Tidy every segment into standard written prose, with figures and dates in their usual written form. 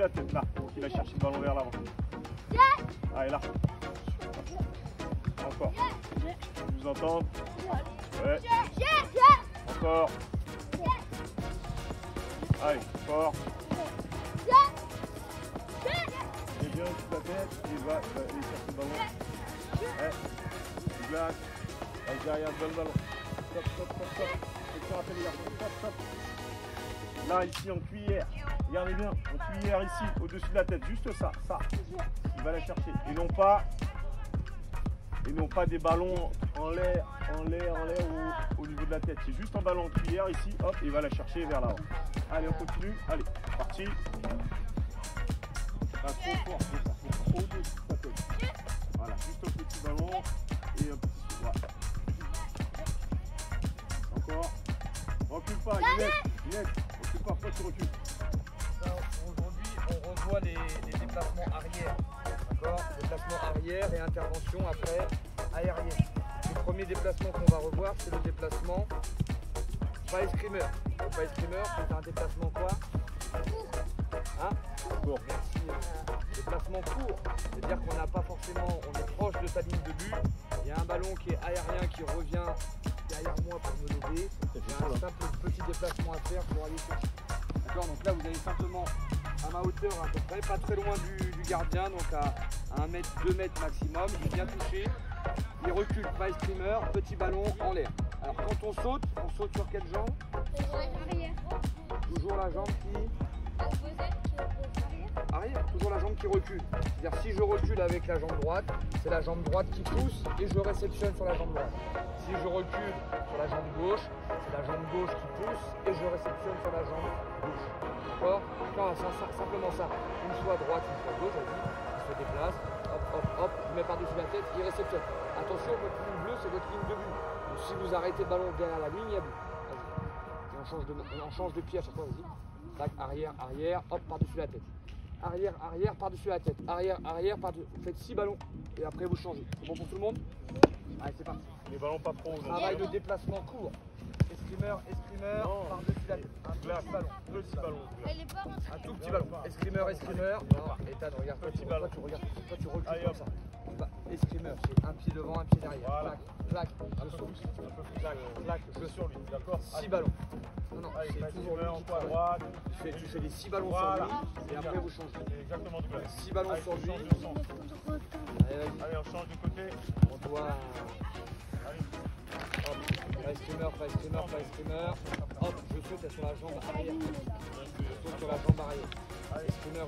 de la tête, là, pour qu'il aille chercher le ballon vers l'avant. Allez, là. Encore. Je vous entends. Ouais. Encore. Allez, fort. Et bien, toute la tête, il va aller chercher le ballon. Ouais. Il glace. Allez, derrière, donne le ballon. Stop, stop, stop, stop. C'est rapide, les garçons. Stop, stop. Là, ici, en cuillère. Regardez bien, en cuillère ici, au-dessus de la tête. Juste ça, ça. Il va la chercher. Et non pas des ballons en l'air au niveau de la tête. C'est juste un ballon en cuillère ici, hop, il va la chercher vers l'avant. Allez, on continue. Allez, parti. Trop fort, au-dessus de la tête. Voilà, juste un petit ballon et un petit droit. Encore. Recule pas, Inès, recule pas, pourquoi tu recules? Aujourd'hui, on revoit les déplacements arrière. D'accord? Déplacement arrière et intervention après aérienne. Le premier déplacement qu'on va revoir, c'est le déplacement pas escrimeur. Le pas escrimeur, c'est un déplacement quoi? Hein? Court. Merci. Déplacement court, c'est-à-dire qu'on n'a pas forcément, on est proche de sa ligne de but. Il y a un ballon qui est aérien qui revient derrière moi pour me lever. Il y a un simple petit déplacement à faire pour aller chercher. D'accord, donc là vous avez simplement à ma hauteur à peu près, pas très loin du gardien, donc à 1 mètre, 2 mètres maximum. Il vient toucher, il recule, pas escrimeur, petit ballon en l'air. Alors quand on saute sur quelle jambe? Toujours la jambe qui arrière, toujours la jambe qui recule. C'est-à-dire si je recule avec la jambe droite, c'est la jambe droite qui pousse et je réceptionne sur la jambe droite. Si je recule sur la jambe gauche, c'est la jambe gauche qui pousse et je réceptionne sur la jambe gauche. D'accord? Simplement ça. Une fois droite, une fois gauche, il se déplace, hop, hop, hop, je mets par-dessus la tête, il réceptionne. Attention, votre ligne bleue, c'est votre ligne de but. Donc, si vous arrêtez le ballon derrière la ligne, il y a but. Vas-y. Et on change de pied à chaque fois, vas-y. Tac, arrière, arrière, hop, par-dessus la tête. Arrière, arrière, par-dessus la tête. Arrière, arrière, par-dessus. Vous faites 6 ballons et après vous changez. C'est bon pour tout le monde? Allez, c'est parti. Les ballons pas trop. Travail de déplacement court. Escrimeur, par-dessus la tête. Un petit ballon. Petit ballon. Un tout petit ballon. Escrimeur. Non, Ethan, regarde. Petit ballon. Toi, tu recules allez, comme ça. Escrimeur, c'est un pied devant, un pied derrière. Voilà. Clac, Je suis sur lui, d'accord? 6 ballons. Non, Allez, c'est toujours lui en qui poids à travaille. droite. Tu fais les 6 ballons Voilà. sur lui et après vous changez. C'est exactement du même. 6 ballons Allez, sur on lui. change de sens. Allez, vas-y. Allez, on change de côté. On doit. Allez. Hop, pas escrimeur. Hop, je saute sur la jambe arrière. Je saute sur la jambe arrière. Escrimeur.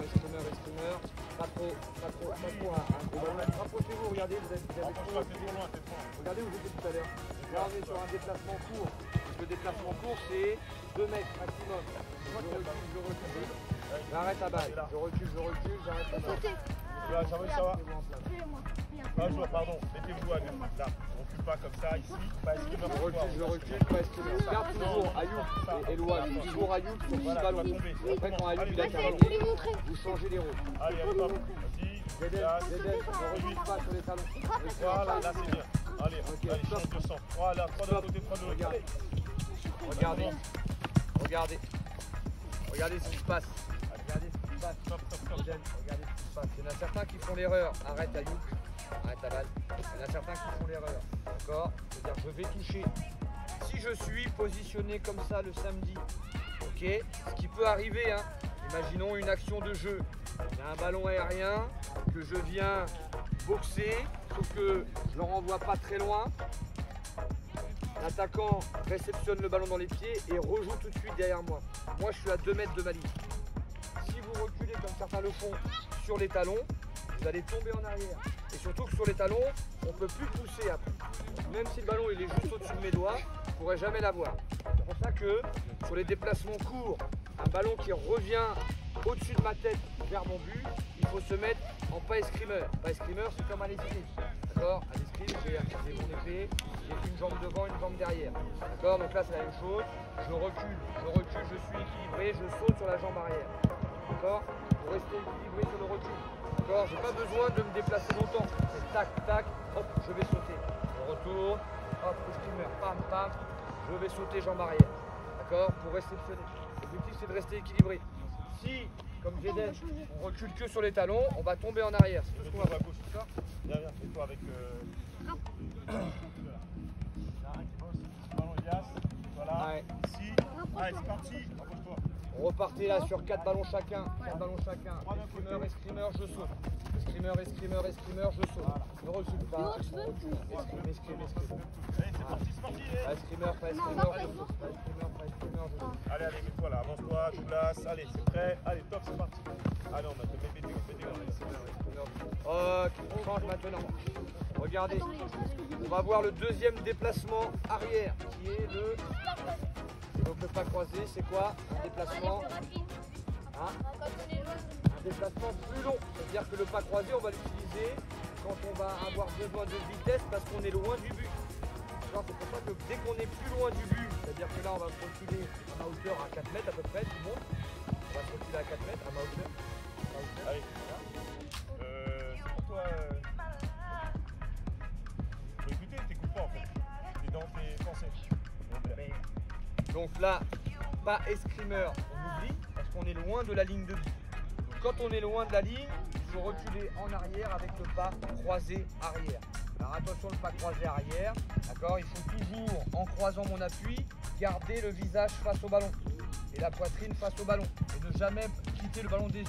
Pas trop un gros ballon. Rapprochez-vous, regardez, vous avez Franchement, c'est trop loin, c'est trop loin. regardez où j'étais tout à l'heure. Là, on est sur un déplacement court. Le déplacement court, c'est 2 mètres maximum. Je recule. J'arrête la balle. Je recule, j'arrête la balle. Ça va? Pas joueur, pardon. Mettez-vous à gauche. Là, on recule pas comme ça ici. Pas escrimeur. Je recule, pas escrimeur. Garde toujours Ayoub et Eloi. Toujours Ayoub sur 6 ballons. Après, quand Ayoub il a terminé, vous changez les rôles. Allez, hop, vas-y. Zedel, ne recule pas sur les talons. Voilà, là c'est bien. Allez, allez, change de sens. Voilà, 3 de l'autre côté, 3 de l'autre côté. Regardez ce qui se passe. Regardez ce qui se passe. Zedel, regardez ce qui se passe. Il y en a certains qui font l'erreur. Arrête Ayoub. Arrête la balle. Il y en a certains qui font l'erreur. D'accord? C'est-à-dire je vais toucher. Si je suis positionné comme ça le samedi, ok, ce qui peut arriver, hein, imaginons une action de jeu. Il y a un ballon aérien que je viens boxer, sauf que je le renvoie pas très loin. L'attaquant réceptionne le ballon dans les pieds et rejoue tout de suite derrière moi. Moi, je suis à 2 mètres de ma ligne. Si vous reculez comme certains le font sur les talons, vous allez tomber en arrière. Et surtout que sur les talons, on ne peut plus pousser après. Même si le ballon il est juste au-dessus de mes doigts, je ne pourrai jamais l'avoir. C'est pour ça que sur les déplacements courts, un ballon qui revient au-dessus de ma tête vers mon but, il faut se mettre en pas escrimeur. Pas escrimeur, c'est comme à l'escrime. D'accord? À l'escrime, j'ai mon épée, j'ai une jambe devant, une jambe derrière. D'accord? Donc là, c'est la même chose. Je recule, je suis équilibré, je saute sur la jambe arrière. D'accord? Pour rester équilibré sur le recul. D'accord? J'ai pas besoin de me déplacer longtemps. C'est tac, tac, hop, je vais sauter. Je retourne, hop, escrimeur, pam, pam, je vais sauter jambe arrière. D'accord? Pour réceptionner. L'objectif, c'est de rester équilibré. Si comme j'ai dit, on recule que sur les talons, on va tomber en arrière. C'est tout ce qu'on va faire. Viens, viens, mets-toi avec... Là, un qui bosse. Ballon Elias. Voilà. Ouais. Ici. Allez, c'est parti. Rapproche-toi. Repartez là sur 4 ballons chacun. 4 ballons chacun. Escrimeur, je saute. Escrimeur, je saute. Ne recule pas. Escrime. Allez, c'est parti, c'est parti. Escrimeur, pas escrimeur, je saute. Je saute. Allez, mets-toi là, avance-toi, Douglas. Allez, c'est prêt. Allez, top, c'est parti. Ah non, maintenant, mets tes gants. Ok, on change maintenant. Regardez, on va voir le deuxième déplacement arrière qui est le... Donc le pas croisé, c'est quoi? Un déplacement, hein? Un déplacement plus long. C'est-à-dire que le pas croisé, on va l'utiliser quand on va avoir besoin de vitesse parce qu'on est loin du but. C'est pour ça que dès qu'on est plus loin du but, c'est-à-dire que là on va se reculer à ma hauteur à 4 mètres à peu près, tout le monde. On va se reculer à 4 mètres à ma hauteur. Allez, c'est pour toi. Faut écouter, t'écoutes pas en fait. T'es dans tes pensées. Donc là, pas escrimeur, on oublie parce qu'on est loin de la ligne de but. Donc quand on est loin de la ligne, il faut reculer en arrière avec le pas croisé arrière. Alors attention, le pas croisé arrière, d'accord? Il faut toujours, en croisant mon appui, garder le visage face au ballon et la poitrine face au ballon et ne jamais quitter le ballon des yeux.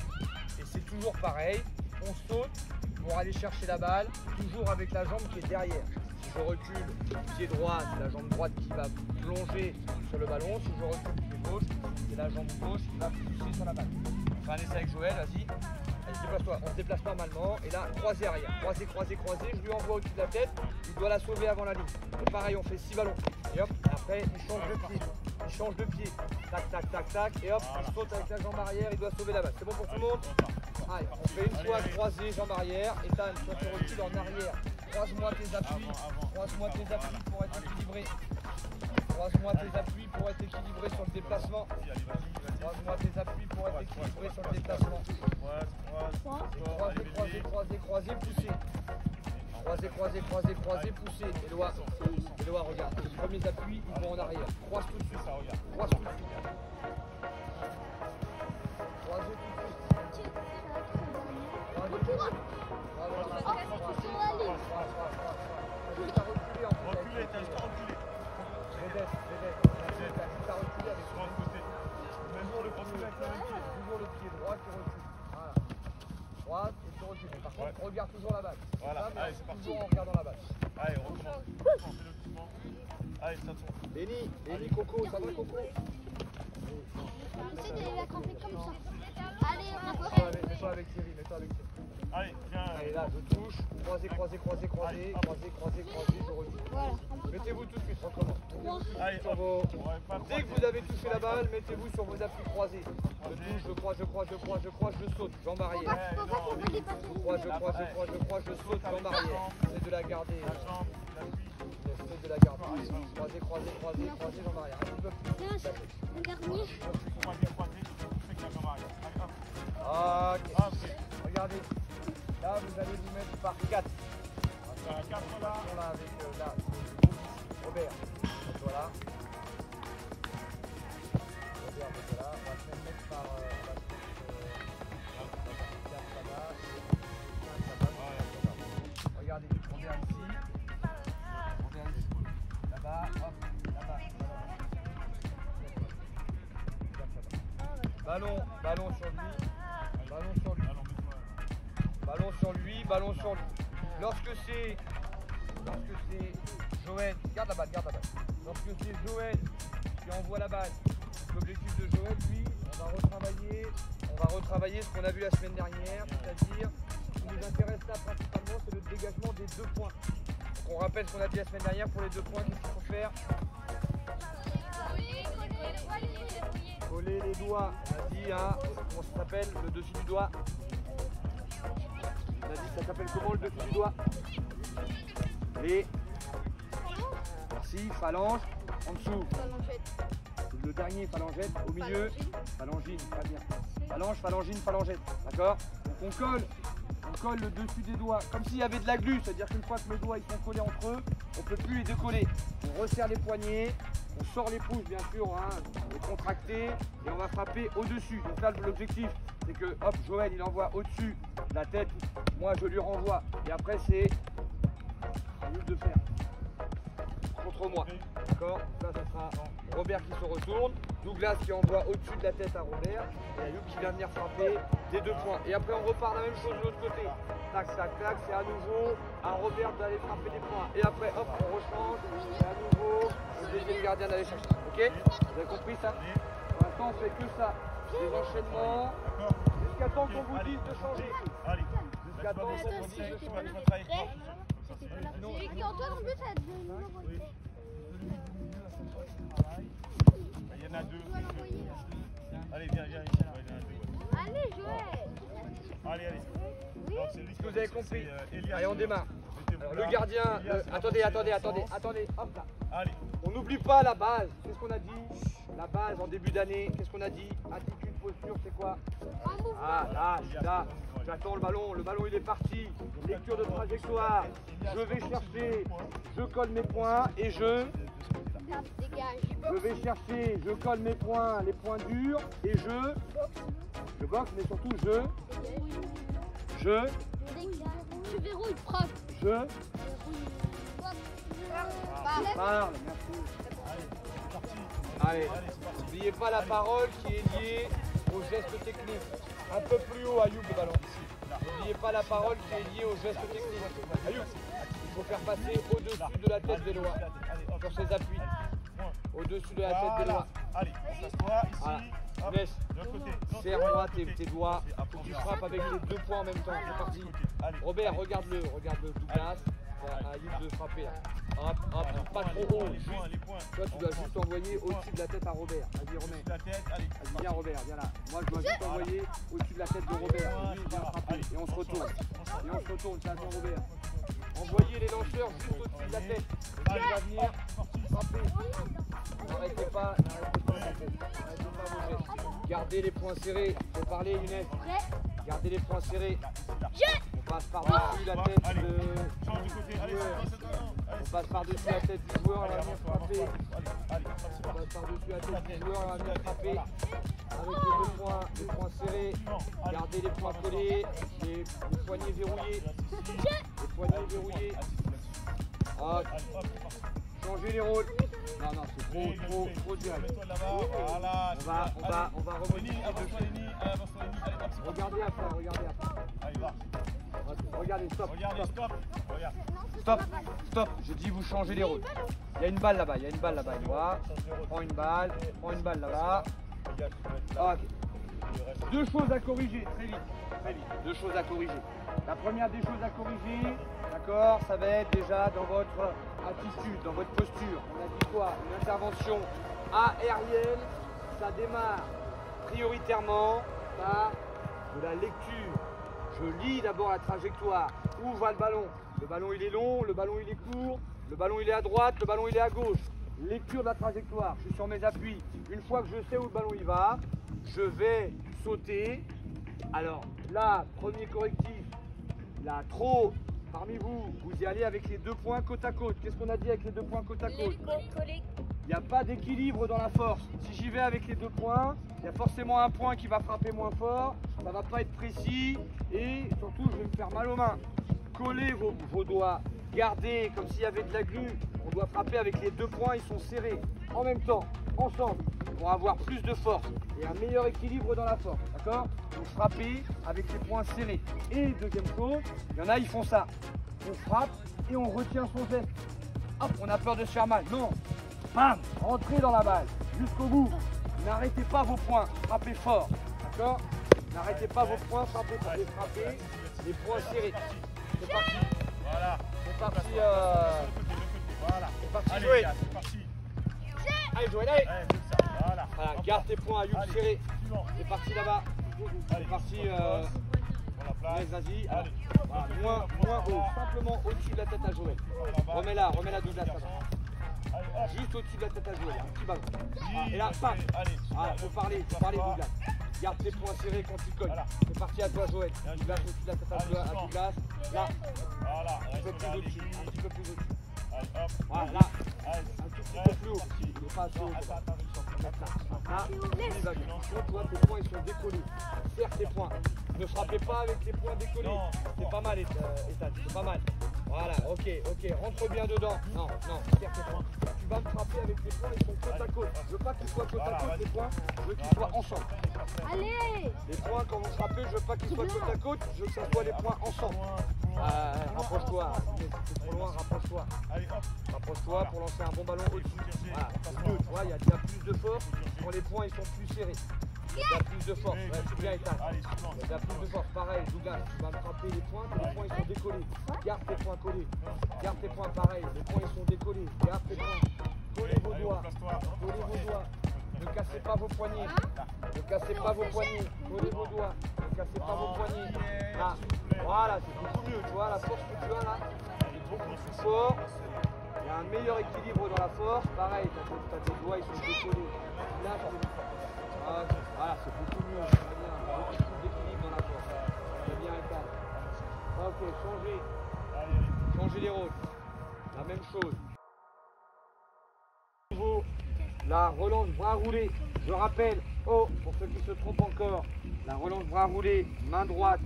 Et c'est toujours pareil, on saute pour aller chercher la balle, toujours avec la jambe qui est derrière. Si je recule le pied droit, c'est la jambe droite qui va plonger sur le ballon. Si je recule le pied gauche, c'est la jambe gauche qui va pousser sur la balle. On fait un essai avec Joël, vas-y. Allez, déplace-toi. On se déplace normalement. Et là, croisé arrière. Croisé. Je lui envoie au-dessus de la tête. Il doit la sauver avant la ligne. Et pareil, on fait 6 ballons. Et hop, après, il change de pied. Tac. Et hop, il saute avec la jambe arrière. Il doit sauver la balle. C'est bon pour tout le monde? Allez, on fait une fois croisé, jambe arrière. Et Ethan, toi tu recules en arrière. Croise-moi tes appuis. Croise-moi tes appuis pour être équilibré. Croise-moi tes appuis pour être équilibré sur le déplacement. Croise-moi tes appuis pour être équilibré sur le déplacement. Croisé, poussé. Croisé, poussé. Éloi, regarde. Les premiers appuis, ils vont en arrière. Croise tout de suite. Croise tout de suite. Croisez tout de suite. Croisez tout de suite. Reculez, t'as juste à reculer. T'as reculé avec Sur un côté. Toujours le pied avec le même pied. Toujours le pied droit qui recule. Voilà. Droite et tu recules. Par contre, regarde toujours la balle. Voilà, ça, allez, c'est parti. Toujours en regardant la balle. Allez, on recommence. On fait le doucement. Allez, ça tourne. Béni, Coco, ça va Coco? Essaye de la camper comme ça. Allez, on a Mets-toi avec Thierry, Allez, viens. Allez, là, je touche. Croisé, je recule. Voilà. Mettez-vous tout de suite, recommence. Allez, Sur vos... Dès que vous avez touché la balle, mettez-vous sur vos appuis croisés. Je touche, je croise, je saute, jambe arrière. Faut pas qu'on veut dépasser. Je croise, je saute, jambe arrière. J'essaie de la garder. J'essaie de la garder. Croisé, jambe arrière. Un petit peu plus. Tiens, le dernier. Ok. Regardez. Là, vous allez vous mettre par 4. On va faire un 4 là avec là. Robert. Voilà. Robert, voilà. On va se mettre par. Regardez, Robert ici. Là-bas, hop, là-bas. Ballon sur lui. Ballon sur lui. Lorsque c'est Joël, garde la balle. Lorsque c'est Joël qui envoie la balle, l'objectif de Joël, lui, on va retravailler ce qu'on a vu la semaine dernière, c'est-à-dire ce qui nous intéresse là principalement, c'est le dégagement des 2 points. Donc on rappelle ce qu'on a dit la semaine dernière pour les 2 points, qu'est-ce qu'il faut faire? Coller les doigts, on a dit, hein, comment ça s'appelle, le dessus du doigt? On a dit, ça s'appelle comment le dessus du doigt? Les... Merci, phalange, en dessous. Le dernier, phalangette, au milieu, phalangine, très bien. Phalange, phalangine, phalangette, d'accord? Donc on colle le dessus des doigts, comme s'il y avait de la glu, c'est-à-dire qu'une fois que les doigts ils sont collés entre eux, on ne peut plus les décoller. On resserre les poignets, on sort les pouces bien sûr, hein, les contracter, et on va frapper au-dessus. Donc là l'objectif, c'est que hop, Joël il envoie au-dessus de la tête, moi je lui renvoie. Et après c'est à lui de faire contre moi. D'accord? Ça sera Robert qui se retourne, Douglas qui envoie au-dessus de la tête à Robert, et Ayoub qui va venir frapper des 2 points. Et après on repart la même chose de l'autre côté. Tac, tac, tac, c'est à nouveau à Robert d'aller frapper des points. Et après hop, on rechange, c'est à nouveau le deuxième gardien d'aller chercher. Ok? Vous avez compris ça? Pour l'instant on fait que ça. Des enchaînements, jusqu'à temps qu'on vous dise de changer. Allez, Jusqu'à temps qu'on vous dise de changer. J'ai qui Antoine en plus a deux. il y en a 2. Allez, viens, viens. Allez, Joël. Allez, allez. Oui. Est-ce que vous avez compris? Elias. Allez, on démarre. Alors, le gardien, attendez, hop là. Allez. On n'oublie pas la base. Qu'est-ce qu'on a dit? La base en début d'année, qu'est-ce qu'on a dit? Attitude, posture, c'est quoi? Ah, là, j'attends le ballon il est parti. Lecture de trajectoire. Je vais chercher, je colle mes points et je vais chercher, je colle mes points, les points durs et je boxe, mais surtout Tu verrouilles, prof. je Parle. parle, merci. Allez, n'oubliez pas la parole qui est liée au geste technique. Un peu plus haut, Ayoub, le ballon. N'oubliez pas la parole qui est liée au geste technique. Ayoub, il faut faire passer au-dessus de la tête des lois, sur ses appuis. Au-dessus de la tête des lois. Allez, s'assoit ici. Voilà. Hop, Laisse. de l'autre côté. Serre-moi tes doigts. Faut que tu frappes avec les 2 points en même temps. C'est parti. Allez. Robert, regarde-le Douglas. À Ayoub de frapper. Hop, pas trop haut. Juste. Les points. Toi, tu dois juste envoyer au-dessus de la tête à Robert. Vas-y, remets. La tête, allez. Vas-y, viens Robert, viens là. Moi, je dois juste envoyer au-dessus de la tête de Robert. Lui, il vient frapper. Et on se retourne. C'est à toi, Robert. Envoyez les lanceurs juste au-dessus de la tête. Et puis, il va venir frapper. N'arrêtez pas la tête. N'arrêtez pas vos gestes. Gardez les poings serrés. Faut parler, Younes. Gardez les poings serrés. On passe par-dessus la tête de... Change de côté. Allez, On passe par-dessus la tête du joueur, elle va venir frapper. allez. On passe par-dessus la tête du joueur, elle va venir frapper. Avec les poings serrés. Gardez les poings collés, les poignets verrouillés. Les poignets verrouillés. Hop. Changez les rôles. Non, c'est trop direct. On va remodifier le jeu. Regardez après. Allez, va. Regardez, stop. Regardez, stop. Regarde. Stop. Je dis vous changez les rôles. Il y a une balle là-bas, Éloi. Prends une balle là-bas. Ok. 2 choses à corriger, très vite. 2 choses à corriger. La première des choses à corriger, d'accord, ça va être déjà dans votre attitude, dans votre posture. On a dit quoi? Une intervention aérienne, ça démarre prioritairement par de la lecture. Je lis d'abord la trajectoire. Où va le ballon? Le ballon il est long, le ballon il est court, le ballon il est à droite, le ballon il est à gauche. Lecture de la trajectoire, je suis sur mes appuis. Une fois que je sais où le ballon il va, je vais sauter. Alors là, premier correctif, là trop, parmi vous, vous y allez avec les 2 points côte à côte. Qu'est-ce qu'on a dit avec les 2 points côte à côte? Il n'y a pas d'équilibre dans la force. Si j'y vais avec les 2 points, il y a forcément un point qui va frapper moins fort, ça ne va pas être précis et surtout je vais me faire mal aux mains. Collez vos doigts, gardez comme s'il y avait de la glu. On doit frapper avec les 2 points, ils sont serrés. En même temps, ensemble, pour avoir plus de force et un meilleur équilibre dans la force. D'accord? Donc frappez avec les poings serrés. Et deuxième chose, il y en a, ils font ça. On frappe et on retient son geste. Hop, on a peur de se faire mal. Non. Bam, rentrez dans la balle, jusqu'au bout. N'arrêtez pas vos poings, frappez fort. D'accord? N'arrêtez pas vos poings, frappez fort. Et frappez les poings serrés. C'est parti. Voilà. C'est parti. Voilà. C'est parti, Allez, Joël. gars, c'est parti. Allez, Joël, allez. Ouais, c'est ça. Voilà. Voilà, garde tes poings, Ayoub, Allez, serrés. suivant. C'est parti là-bas. C'est Allez, parti. Prends la place. Vas-y. Allez. Voilà, moins haut, simplement au-dessus de la tête à Joël. Remets-la Douglas. Allez, hop. Juste au-dessus de la tête à Joël, un petit ballon. Allez, Et là, paf. allez, Ah, faut parler Douglas. Garde tes poings serrés quand tu colles. Voilà. C'est parti à toi Joël. Douglas au-dessus de la tête à Douglas. Là, Voilà. un petit peu plus au-dessus. Un petit peu plus au-dessus. Allez, hop. Voilà, là, Allez, un tout petit peu plus haut. Il n'est pas assez haut. attends, Là, il va bien. Toi, tes poings ils sont décollés. Serre tes poings. Ne frappez pas avec les poings décollés. C'est pas mal, Ethan. C'est pas mal. Voilà, ok. Rentre bien dedans. Non, serre tes poings. Tu vas me frapper avec tes poings, ils sont côte à côte. Je veux pas qu'ils soient côte à côte, les poings. Je veux qu'ils soient ensemble. Allez. Les poings, quand vous frappez, je veux pas qu'ils soient côte à côte. Je veux que ça soit les poings ensemble. Rapproche-toi. C'est trop loin, rapproche-toi. Rapproche-toi pour lancer un bon ballon au-dessus. Voilà, c'est mieux, tu vois, il y a plus de force quand les poings ils sont plus serrés. Il y a plus de force, ouais, c'est bien Ethan. Il y a plus de force, pareil, Douglas, tu vas me frapper les poings ils sont décollés. Garde tes poings collés. Garde tes poings pareil, les poings ils sont décollés. Garde tes poings. Collez vos doigts. Collez vos doigts. Ne cassez pas vos poignets. Ne cassez pas vos poignets. Collez vos doigts. Ne cassez pas vos poignets. Là. Voilà, c'est beaucoup mieux, tu vois, la force que tu as là, c'est beaucoup plus fort. Il y a un meilleur équilibre dans la force. Pareil, t'as tes doigts, ils sont décollés. Là, voilà, c'est beaucoup mieux. C'est bien. Beaucoup plus d'équilibre dans la force. C'est bien, Ethan. Ok, changez les rôles. La même chose. La relance bras roulés. Je rappelle, pour ceux qui se trompent encore, la relance bras roulés, main droite,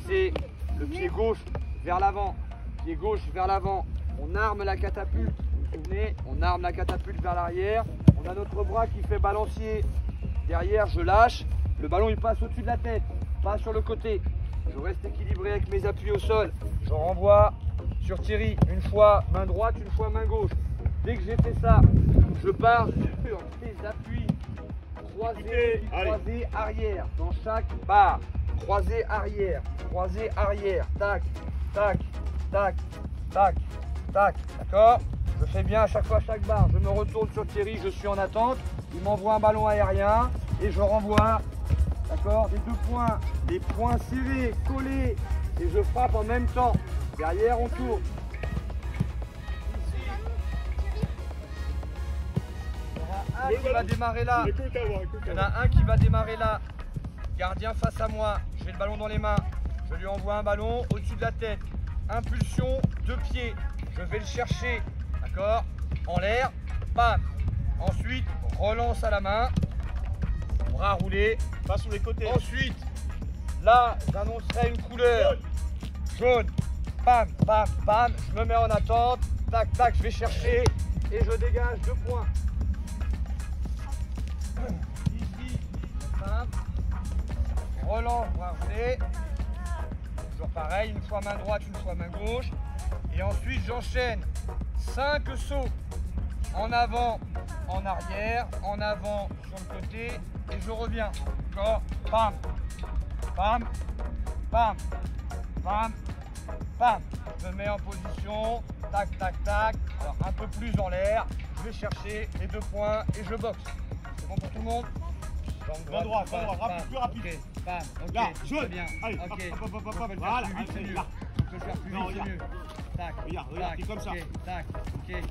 c'est le pied gauche vers l'avant. Pied gauche vers l'avant. On arme la catapulte. Vous vous souvenez, on arme la catapulte vers l'arrière. On a notre bras qui fait balancier. Derrière, je lâche. Le ballon, il passe au-dessus de la tête, pas sur le côté. Je reste équilibré avec mes appuis au sol. Je renvoie sur Thierry. Une fois main droite, une fois main gauche. Dès que j'ai fait ça, je pars sur les appuis croisés, arrière. Dans chaque barre. Croisé arrière. Tac, tac, tac, tac, tac. D'accord? Je fais bien à chaque fois chaque barre. Je me retourne sur Thierry, je suis en attente. Il m'envoie un ballon aérien et je renvoie. D'accord? Les deux points, les poings serrés, collés. Et je frappe en même temps. Derrière, on tourne. Il y en a un qui va démarrer là. Il y en a un qui va démarrer là. Gardien face à moi. J'ai le ballon dans les mains. Je lui envoie un ballon au-dessus de la tête. Impulsion, deux pieds. Je vais le chercher. D'accord? En l'air. Bam. Ensuite, relance à la main. Bras roulés. Pas sur les côtés. Ensuite, là, j'annoncerai une couleur. Jaune. Bam, bam, bam. Je me mets en attente. Tac, tac, je vais chercher. Et je dégage 2 points. Ici, simple. Relance, bras roulés. Toujours pareil, une fois main droite, une fois main gauche. Et ensuite, j'enchaîne 5 sauts. En avant, en arrière, en avant, sur le côté. Et je reviens. D'accord? Bam, bam, bam, bam, bam. Je me mets en position. Tac, tac, tac. Alors, un peu plus en l'air. Je vais chercher les 2 points et je boxe. C'est bon pour tout le monde? Main droite, rapide, plus rapide. Ok, bam, ok, là, très bien. Allez, Ok, voilà, c'est mieux. là. On peut le faire plus vite, c'est mieux. Tac, regarde, tac, t'es comme ça. ok, tac, ok,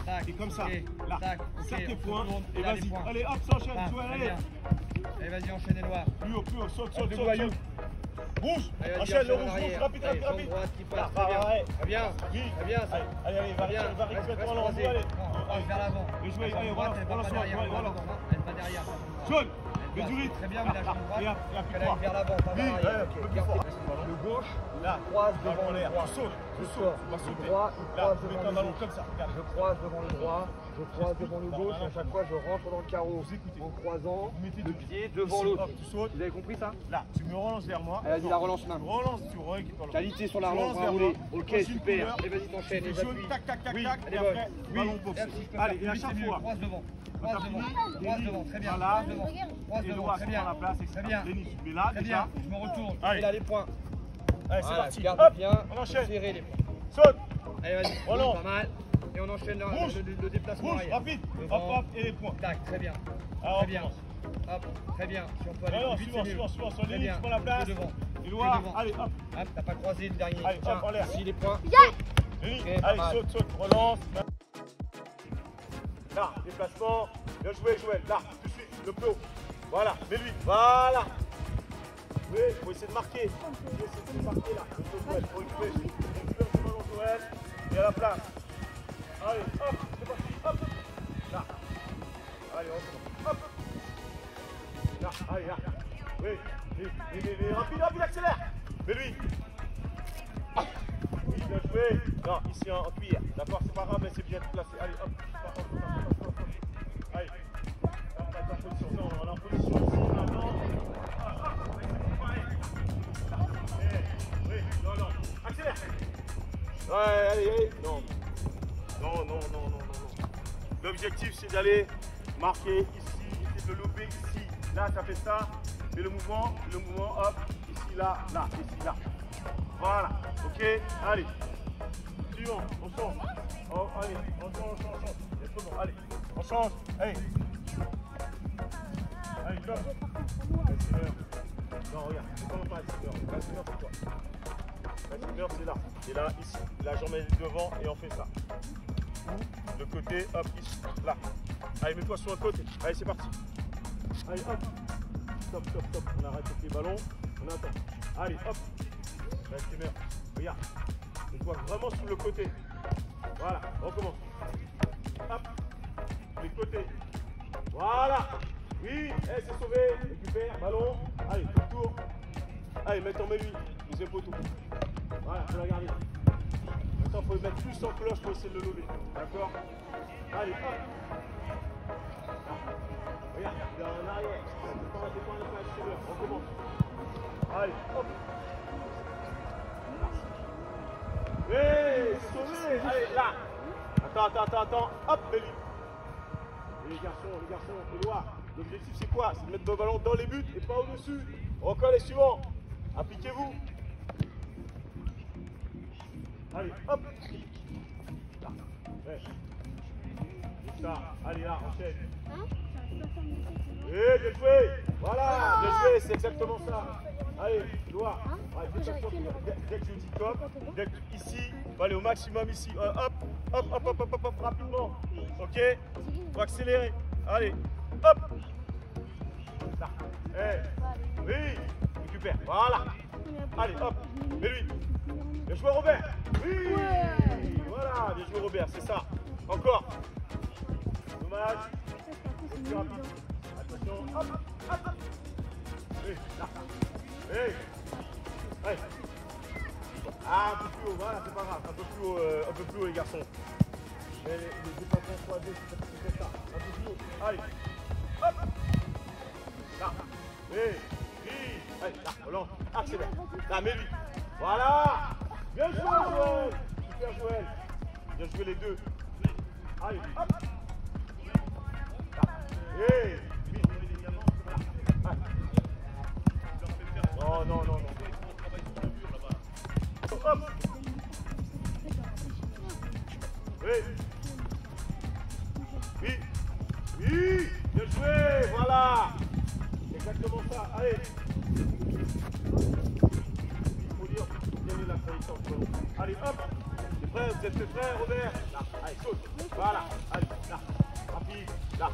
tac, T'es comme ça, ok, là. tac, ok, Serre tes on poings, tourne, et là, les vas-y. poings. Allez, hop, s'enchaîne, Bam, toi, très allez. bien. Allez, vas-y, enchaîne Éloi. Plus haut, saute, De Guayou. Bouge, Allez, vas-y, enchaîne le en rouge, arrière. rapide, Allez, rapide, rapide. droite qui passe, Là, très bien. ouais. Très bien, Vite. très bien ça. Allez, Très bien, va récupérer ton ballon, croisé. allez. Non, vers l'avant. Et jouez, La allez, jambe droite, elle va relance, pas derrière. relance, Non, elle va derrière. Jaune, Elle mets passe du rythme. très bien, mais la jambe droite, Et elle aille appuie-toi. vers l'avant, pas vers Oui, l'arrière. un peu Ok, plus fort. le gauche, Là, croise ballon devant en le l'air, droit. tu sautes, Je tu sors. sautes, tu vas Le sauter. droit, il Là, croise tu mets devant ton le ballon gauche. comme ça, regarde. Je croise devant le droit, je croise devant le gauche, et à chaque fois je rentre dans le carreau Vous écoutez. en croisant Vous mettez le deux pied devant Ici, l'autre. hop, tu sautes. Vous avez compris ça? Là, tu me relances vers moi. Allez, vas-y, la relance main. Tu relances, tu récupères le Qualité sur la Tu relance, relances bras vers roulés. moi. Ok, Passe une super. couleur. Et vas-y, t'enchaînes les Tu fais jaune, appuis. tac, tac, tac, Oui, tac. elle Et est bonne. après, Oui, ballon boxe. si je peux Allez, faire et à plus vite, chaque c'est mieux. fois. Croise devant. Quand Croise t'as devant. fini, Croise devant, très bien. voilà. Croise devant. Croise Les devant, doigts très sont bien. à la place, Très etc. bien. Denis, tu mets là Très déjà. bien. Je me retourne. Allez. Et là, les points. Allez, c'est Voilà, parti. garde Hop, bien. on enchaîne. Serrez les points. Saute, Allez, vas-y. Relance. Pas mal. Et on enchaîne Bouge. le déplacement bouge, arrière. rapide. Hop, Devant. hop, et les points. Tac, très bien. Alors, Très on bien. commence. Hop, très bien. Si on peut aller Alors, plus vite, suivant, c'est mieux. suivant, suivant. Sur Très Denis, bien. tu prends la place. Pied devant. Éloi, Pied devant. allez, hop. Hop, t'as pas croisé le dernier. Allez, Tiens, hop, en l'air. ici les points. Denis, Ok, pas allez, mal. saute, saute, relance. Là, déplacement. Bien joué, Joël. Là, tout de suite, le plus haut. Voilà, mets-lui. Voilà. Oui, il faut essayer de marquer. Il faut essayer de marquer là. Le dos, Joël. Il faut récupérer ce ballon, Joël. Et à la place. Allez, hop, c'est parti. Hop. Là. Allez, on recommence. hop. Là, allez, là. Oui, rapide, rapide, accélère. Mais lui. Oui, bien joué. Non, ici en cuillère. D'accord, c'est pas grave, mais c'est bien placé. Allez, hop. Allez. On va être en position. Non, on est en position ici, maintenant. Oui, non. Accélère. Ouais, allez. Non. Non. L'objectif, c'est d'aller marquer ici, essayer de le louper ici. Là, ça fait ça. Et le mouvement, hop. Ici, là, ici, là. Voilà. Ok, allez. Suivant, on change. Oh, allez, on change. C'est trop bon, allez. On change. Allez, top. Non, regarde, c'est comment pas c'est quoi. C'est là. Et là, ici. Là, j'en mets devant et on fait ça. Le côté, hop, ici, là. Allez, mets-toi sur un côté. Allez, c'est parti. Allez, hop. Stop. On arrête avec les ballons. On attend. Allez, hop. Là, c'est bien. Regarde. Mets-toi vraiment sur le côté. Voilà, on recommence. Hop. Les côtés. Voilà. Oui, c'est sauvé. Récupère, ballon. Allez, tout le tour. Allez, maintenant, mets-lui. Deuxième poteau. Voilà, faut la garder. Maintenant, il faut le mettre plus en cloche pour essayer de le lever. D'accord? Allez, hop. Regarde, il est en arrière. On recommence. Allez, hop. Oui, sauvé. Allez, là. Attends. Hop, mets-lui. Et les garçons, Éloi, l'objectif c'est quoi? C'est de mettre le ballon dans les buts et pas au-dessus. Encore les suivants. Appliquez-vous. Allez, hop. Là. Ouais. Ça. Allez, là, enchaîne. Oui, bien joué. Voilà, bien joué, c'est exactement ça. Allez, Éloi. Dès que je dis top, ici, on va aller au maximum ici. Hop, rapidement. Ok, faut accélérer. Allez, hop. Là. Oui, récupère. Voilà. Allez, hop. Mais lui. Bien joué, Robert. Oui. Voilà, bien joué, Robert, c'est ça. Encore. Dommage. Plus rapide. Attention. Hop. Oui, là. Oui. Allez. Ah, un peu plus haut, voilà, c'est pas grave. Un peu plus haut, les garçons. Les déplacements croisés, c'est ça. Un peu plus haut. Allez. Hop. Là. Oui. Allez, là, relance. Accélère. Là, mets-lui. Voilà. Bien joué, Joël. Super, Joël. Bien joué, les deux. Allez, hop. Là. Oui. Non. Hop. Oui. Bien joué, voilà. Exactement ça, allez. Il faut dire, gagner la trajectoire. Allez, hop. C'est prêt, vous êtes prêts, Robert? Là, allez, saute. Voilà, allez, là. Rapide, là.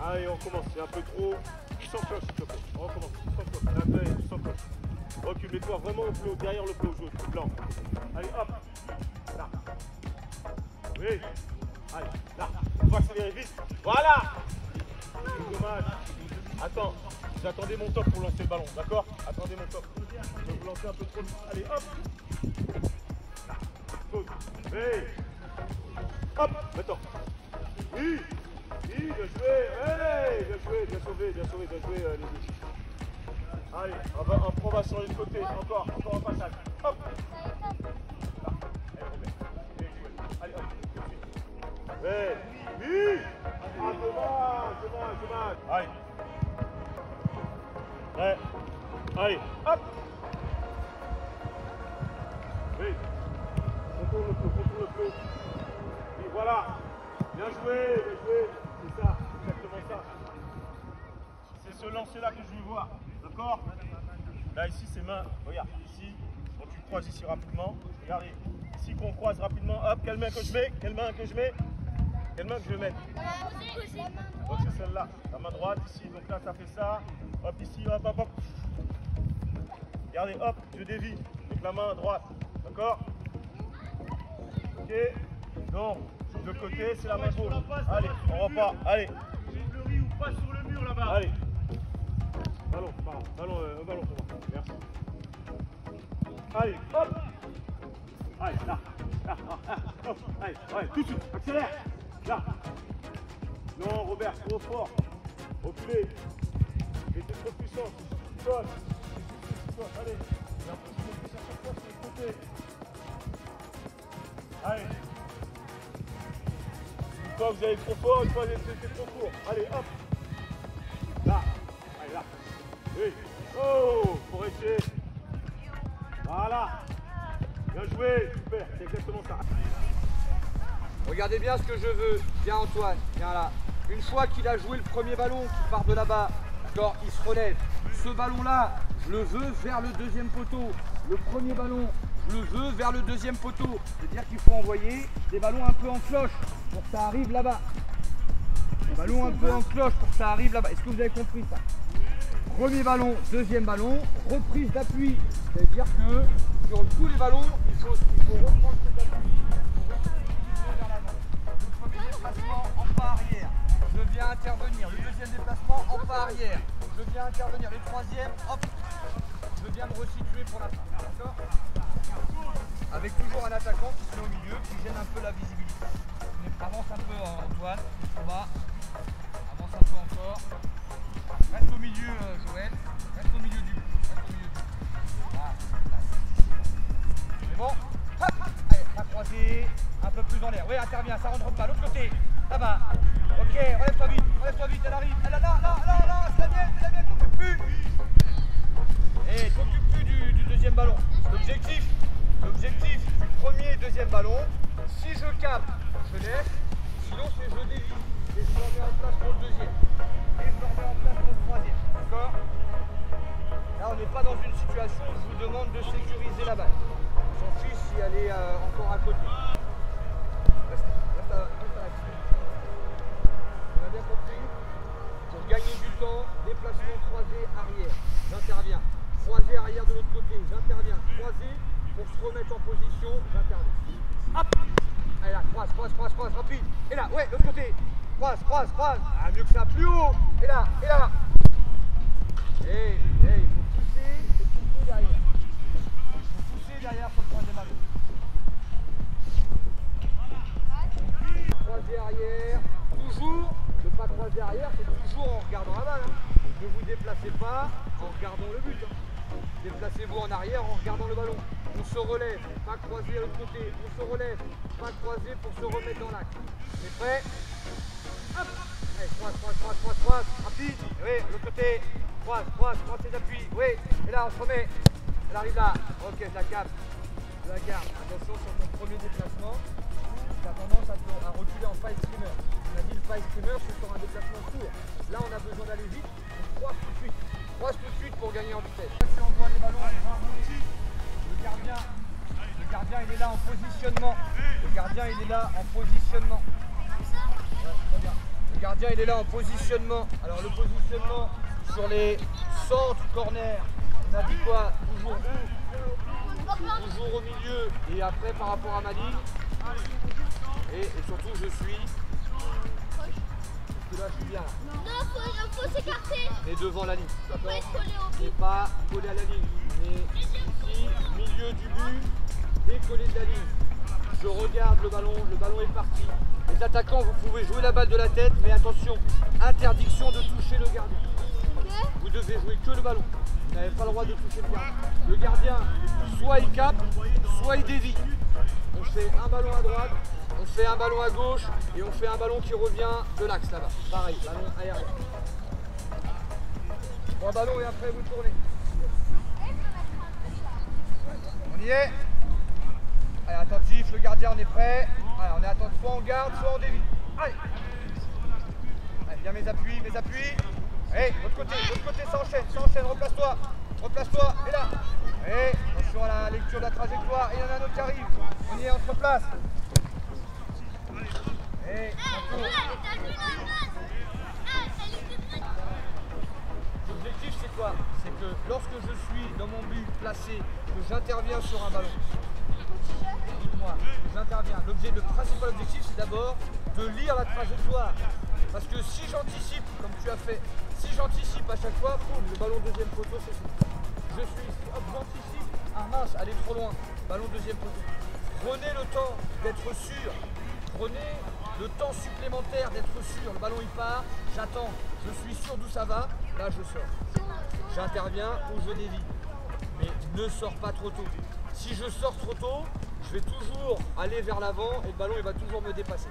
Allez, on commence, c'est un peu trop. Sans cloche, s'il te plaît. On recommence, sans cloche. Sans cloche. Recule-toi vraiment au flot, derrière le flot jaune, blanc. Allez, hop. Là. Oui. Allez, là. On va accélérer vite. Voilà. Dommage. Attends. Vous attendez mon top pour lancer le ballon, d'accord? Attendez mon top. Je vais vous lancer un peu trop vite. Allez, hop. Là. Saute. Oui. Hop. Maintenant. Oui. Bien joué. Allez. Bien sauvé, les deux. Allez, on va sur le côté, encore un passage. Hop. Là. Allez, Robert. Allez, hop. Oui. Ah, dommage. Allez. Ouais. Allez, hop. Oui. Contourne le flot. Et voilà. Bien joué. C'est ça, exactement ça. C'est ce lancer-là que je veux voir. D'accord? Là, ici, c'est main. Regarde, ici, quand tu croises ici rapidement, regardez. Ici, qu'on croise rapidement. Hop, quelle main que je mets? Quelle main que je vais mettre? Donc, c'est celle-là. La main droite, ici. Donc là, ça fait ça. Hop, ici, hop. Regardez, hop, je dévie. Avec la main droite. D'accord? Ok? Donc, je de côté, c'est la main gauche. Allez, on repart. Allez. Ou pas sur le mur là-bas. Allez. Ballon, ballon, ballon pour moi. Merci. Allez, hop. Allez, là. Hop. Allez, allez, tout de suite. Accélère. Là. Non, Robert, trop fort. Reculez. Mettez trop de puissance. Sonne. Allez. Et un peu de puissance sur toi, sur le côté. Allez. Une fois vous allez trop fort, une fois vous êtes trop court. Allez, hop. Là. Allez, là. Oui. Oh, faut rester. Voilà. Bien joué. Super. C'est exactement ça. Regardez bien ce que je veux. Viens Antoine, viens là. Une fois qu'il a joué le premier ballon qui part de là-bas, d'accord, il se relève. Ce ballon-là, je le veux vers le deuxième poteau. Le premier ballon, je le veux vers le deuxième poteau. C'est-à-dire qu'il faut envoyer des ballons un peu en cloche pour que ça arrive là-bas. Des ballons un peu en cloche pour que ça arrive là-bas. Est-ce que vous avez compris ça? Premier ballon, deuxième ballon, reprise d'appui. C'est-à-dire que sur tous les ballons, il faut reprendre ses appuis. Le premier déplacement en pas arrière. Je viens intervenir. Le deuxième déplacement en pas arrière. Je viens intervenir. Le troisième, hop. Je viens me resituer pour la fin. D'accord? Avec toujours un attaquant qui se met au milieu, qui gêne un peu la visibilité. Avance un peu Antoine. On va. Avance un peu encore. Reste au milieu Joël. Reste au milieu du but. Reste au milieu du but. Voilà. C'est bon? Hop. Allez, la croisée. Un peu plus en l'air. Oui, intervient, ça rentre pas. L'autre côté. Là-bas. Ok, relève-toi vite, elle arrive. Elle est là, c'est la mienne, t'occupe plus. Et t'occupe plus du deuxième ballon. L'objectif du premier et deuxième ballon, si je capte, je laisse. Sinon, c'est je dévie. Et je me remets en place pour le deuxième. Et je me remets en place pour le troisième. D'accord? Là, on n'est pas dans une situation où je vous demande de sécuriser la balle. On s'en fiche si elle est encore à côté. Reste à la clé. On a bien compris? Pour gagner du temps, déplacement croisé arrière. J'interviens. Croisé arrière de l'autre côté. J'interviens. Croisé pour se remettre en position. J'interviens. Hop! Allez là, croise, rapide. Et là, ouais, l'autre côté. Croise. Ah, mieux que ça, plus haut. Et là. Et il faut pousser derrière. Il faut pousser derrière pour le troisième ballon. Croisé arrière. Toujours, ne pas croiser arrière, c'est toujours en regardant la balle. Ne vous déplacez pas en regardant le but. Déplacez-vous en arrière en regardant le ballon. On se relève, pas croiser à l'autre côté. On se relève, pas croiser pour se remettre dans l'axe. C'est prêt? Hop! Allez, croise. Rapide. Oui, l'autre côté. Croise ses appuis. Oui, et là on se remet. Elle arrive là. Ok, je la capte. Je la garde. Attention sur ton premier déplacement. Tu as tendance à reculer en five streamer. On a dit le five streamer, c'est sur un déplacement court. Là, on a besoin d'aller vite. On croise tout de suite. Croise tout de suite pour gagner en vitesse. Si on voit les ballons, le gardien, il est là en positionnement. Le gardien, il est là en positionnement. Ouais, très bien. Le gardien, il est là en positionnement. Alors, le positionnement sur les centres, corners, on a dit quoi? Toujours où? Toujours au milieu. Et après, par rapport à ma ligne. Et surtout, je suis. Parce que là, je suis bien. Non, faut s'écarter. Mais devant la ligne. Faut pas être collé au but. Mais pas collé à la ligne. Mais ici, milieu du but, décollé de la ligne. Je regarde le ballon est parti. Les attaquants, vous pouvez jouer la balle de la tête, mais attention, interdiction de toucher le gardien. Okay. Vous devez jouer que le ballon. Vous n'avez pas le droit de toucher le gardien. Le gardien, soit il capte, soit il dévie. On fait un ballon à droite, on fait un ballon à gauche et on fait un ballon qui revient de l'axe là-bas. Pareil, ballon aérien. 3 ballons et après vous tournez. On y est? Allez, attentif, le gardien, on est prêt. Allez, on est attentif, soit on garde, soit on dévie. Allez. Allez, bien mes appuis. Allez, l'autre côté, ça enchaîne, replace-toi, et là. Et attention à la lecture de la trajectoire, et il y en a un autre qui arrive. On y est, on se replace. Et l'objectif c'est quoi? C'est que lorsque je suis dans mon but placé, que j'interviens sur un ballon, Écoute-moi, j'interviens. Le principal objectif, c'est d'abord de lire la trajectoire. Parce que si j'anticipe, comme tu as fait, si j'anticipe à chaque fois, boum, le ballon deuxième poteau, c'est fini. Je suis ici, hop, j'anticipe. Ah mince, aller trop loin. Ballon deuxième poteau. Prenez le temps d'être sûr. Prenez le temps supplémentaire d'être sûr. Le ballon il part, j'attends, je suis sûr d'où ça va. Là je sors. J'interviens ou je dévie. Mais ne sors pas trop tôt. Si je sors trop tôt, je vais toujours aller vers l'avant et le ballon il va toujours me dépasser.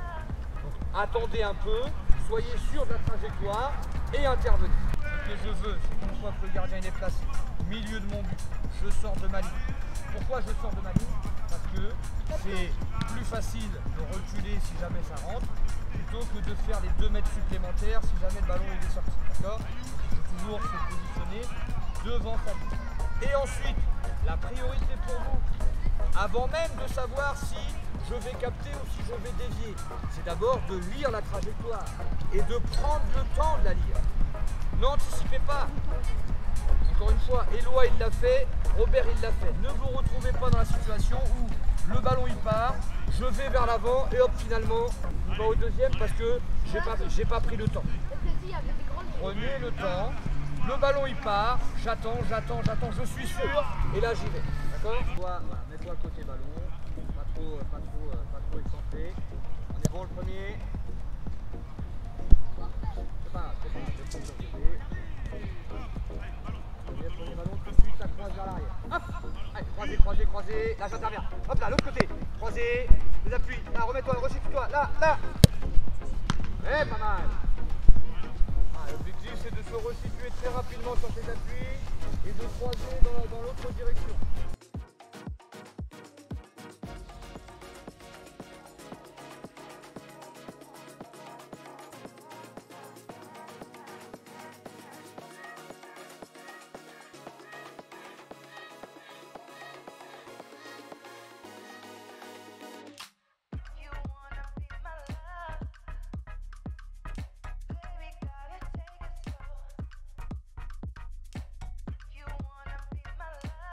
Donc attendez un peu, soyez sûr de la trajectoire et intervenez. Ce que je veux, c'est qu'une fois que le gardien il est placé au milieu de mon but, je sors de ma ligne. Pourquoi je sors de ma ligne? Parce que c'est plus facile de reculer si jamais ça rentre, plutôt que de faire les 2 mètres supplémentaires si jamais le ballon il est sorti. D'accord? Il faut toujours se positionner devant sa ligne. Et ensuite, la priorité pour vous, avant même de savoir si je vais capter ou si je vais dévier, c'est d'abord de lire la trajectoire et de prendre le temps de la lire. N'anticipez pas. Encore une fois, Éloi il l'a fait, Robert il l'a fait. Ne vous retrouvez pas dans la situation où le ballon il part, je vais vers l'avant et hop finalement il va au deuxième parce que j'ai pas pris le temps. Prenez le temps, le ballon il part, j'attends, je suis sûr et là j'y vais. D'accord? Voilà, mets-toi à côté ballon, pas trop excentré. On est bon le premier. C'est pas grave, Premier ballon tout de suite, ça croise vers l'arrière. Hop! Allez, croisé. Là, j'interviens. Hop là, l'autre côté. Croisé, les appuis. Là, remets-toi, resitue-toi. Là. Pas mal. L'objectif, c'est de se resituer très rapidement sur ses appuis et de croiser dans l'autre direction.